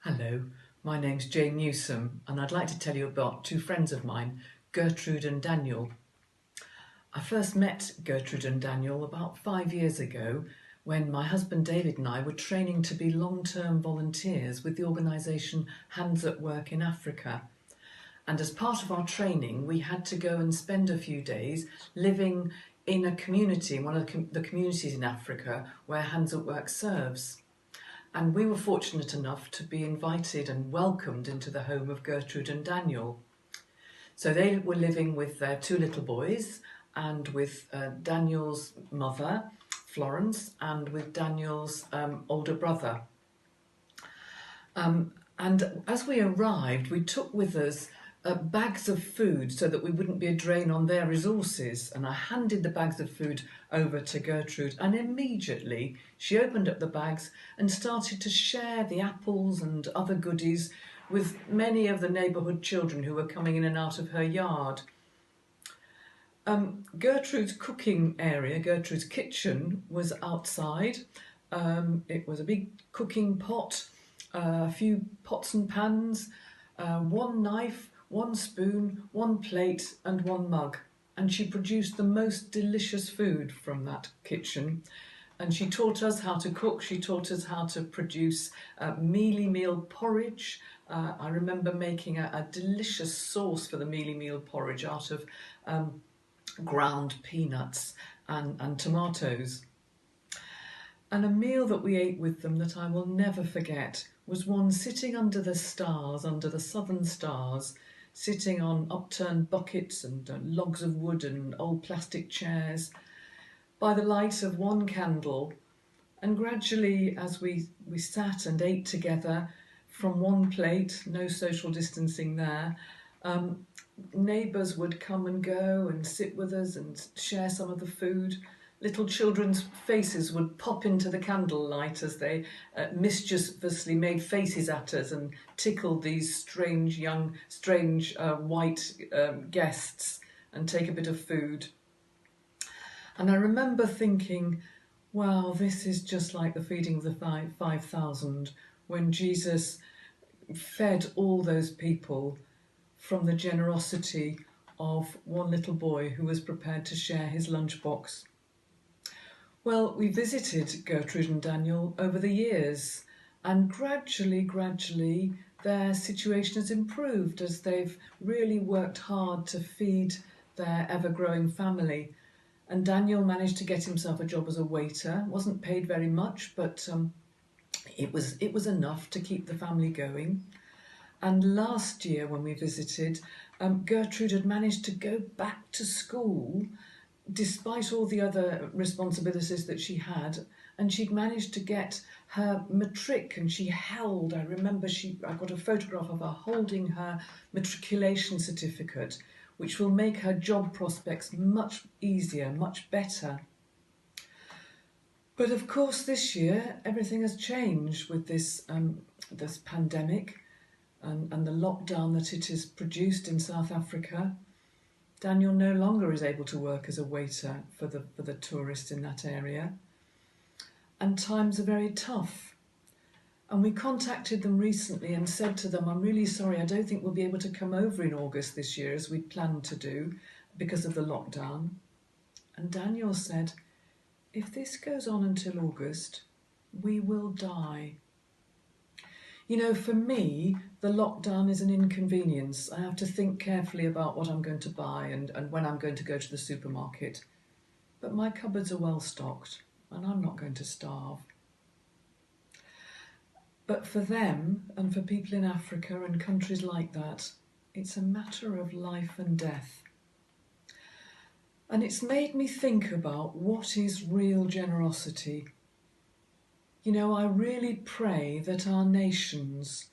Hello, my name's Jane Newsome and I'd like to tell you about two friends of mine, Gertrude and Daniel. I first met Gertrude and Daniel about 5 years ago when my husband David and I were training to be long-term volunteers with the organisation Hands at Work in Africa. And as part of our training, we had to go and spend a few days living in a community, one of the communities in Africa where Hands at Work serves. And we were fortunate enough to be invited and welcomed into the home of Gertrude and Daniel. So they were living with their two little boys and with Daniel's mother, Florence, and with Daniel's older brother. And as we arrived, we took with us bags of food so that we wouldn't be a drain on their resources. And I handed the bags of food over to Gertrude, and immediately she opened up the bags and started to share the apples and other goodies with many of the neighbourhood children who were coming in and out of her yard. Gertrude's cooking area, Gertrude's kitchen, was outside. It was a big cooking pot, a few pots and pans, one knife, one spoon, one plate and one mug. And she produced the most delicious food from that kitchen. And she taught us how to cook. She taught us how to produce mealie meal porridge. I remember making a delicious sauce for the mealie meal porridge out of ground peanuts and tomatoes. And a meal that we ate with them that I will never forget was one sitting under the stars, under the southern stars, sitting on upturned buckets and logs of wood and old plastic chairs by the light of one candle. And gradually, as we sat and ate together from one plate, no social distancing there, neighbours would come and go and sit with us and share some of the food. Little children's faces would pop into the candlelight as they mischievously made faces at us and tickled these strange white guests and take a bit of food. And I remember thinking, wow, this is just like the feeding of the 5,000 when Jesus fed all those people from the generosity of one little boy who was prepared to share his lunchbox. Well, we visited Gertrude and Daniel over the years, and gradually their situation has improved as they've really worked hard to feed their ever-growing family. And Daniel managed to get himself a job as a waiter. Wasn't paid very much, but it was enough to keep the family going. And last year when we visited, Gertrude had managed to go back to school despite all the other responsibilities that she had, and she'd managed to get her matric, and I remember I got a photograph of her holding her matriculation certificate, which will make her job prospects much easier, much better. But of course this year everything has changed with this pandemic and the lockdown that it has produced in South Africa. Daniel no longer is able to work as a waiter for the tourists in that area. And times are very tough. And we contacted them recently and said to them, I'm really sorry, I don't think we'll be able to come over in August this year as we'd planned to do because of the lockdown. And Daniel said, if this goes on until August, we will die. You know, for me, the lockdown is an inconvenience. I have to think carefully about what I'm going to buy and when I'm going to go to the supermarket. But my cupboards are well stocked and I'm not going to starve. But for them and for people in Africa and countries like that, it's a matter of life and death. And it's made me think about what is real generosity. You know, I really pray that our nations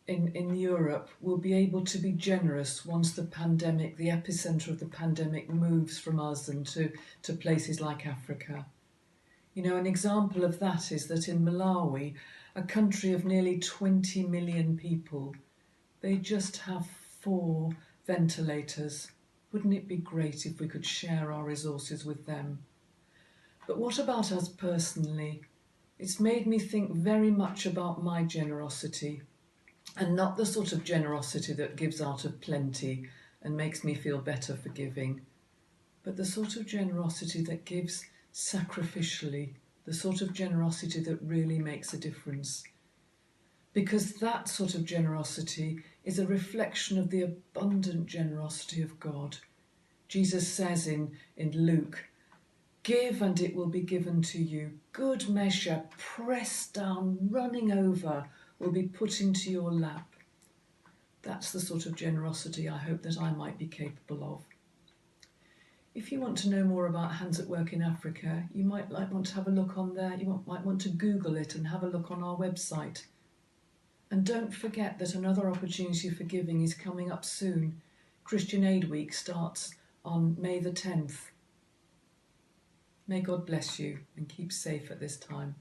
in Europe will be able to be generous once the epicenter of the pandemic moves from us and to places like Africa. You know, an example of that is that in Malawi, a country of nearly 20 million people, they just have 4 ventilators. Wouldn't it be great if we could share our resources with them? But what about us personally? It's made me think very much about my generosity. and not the sort of generosity that gives out of plenty and makes me feel better for giving, but the sort of generosity that gives sacrificially, the sort of generosity that really makes a difference. Because that sort of generosity is a reflection of the abundant generosity of God. Jesus says in Luke, "Give and it will be given to you. Good measure, pressed down, running over, will be put into your lap." That's the sort of generosity I hope that I might be capable of. If you want to know more about Hands at Work in Africa, you might want to have a look on there. You might want to Google it and have a look on our website. And don't forget that another opportunity for giving is coming up soon. Christian Aid Week starts on May the 10th. May God bless you and keep safe at this time.